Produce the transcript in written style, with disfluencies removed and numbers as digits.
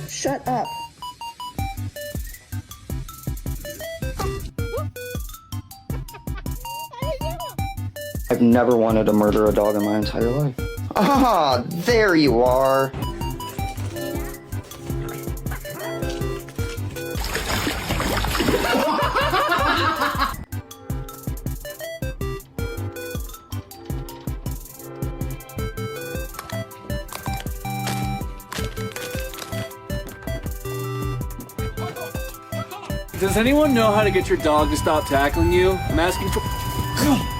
Shut up. I've never wanted to murder a dog in my entire life. Ah, there you are. Does anyone know how to get your dog to stop tackling you? I'm asking for...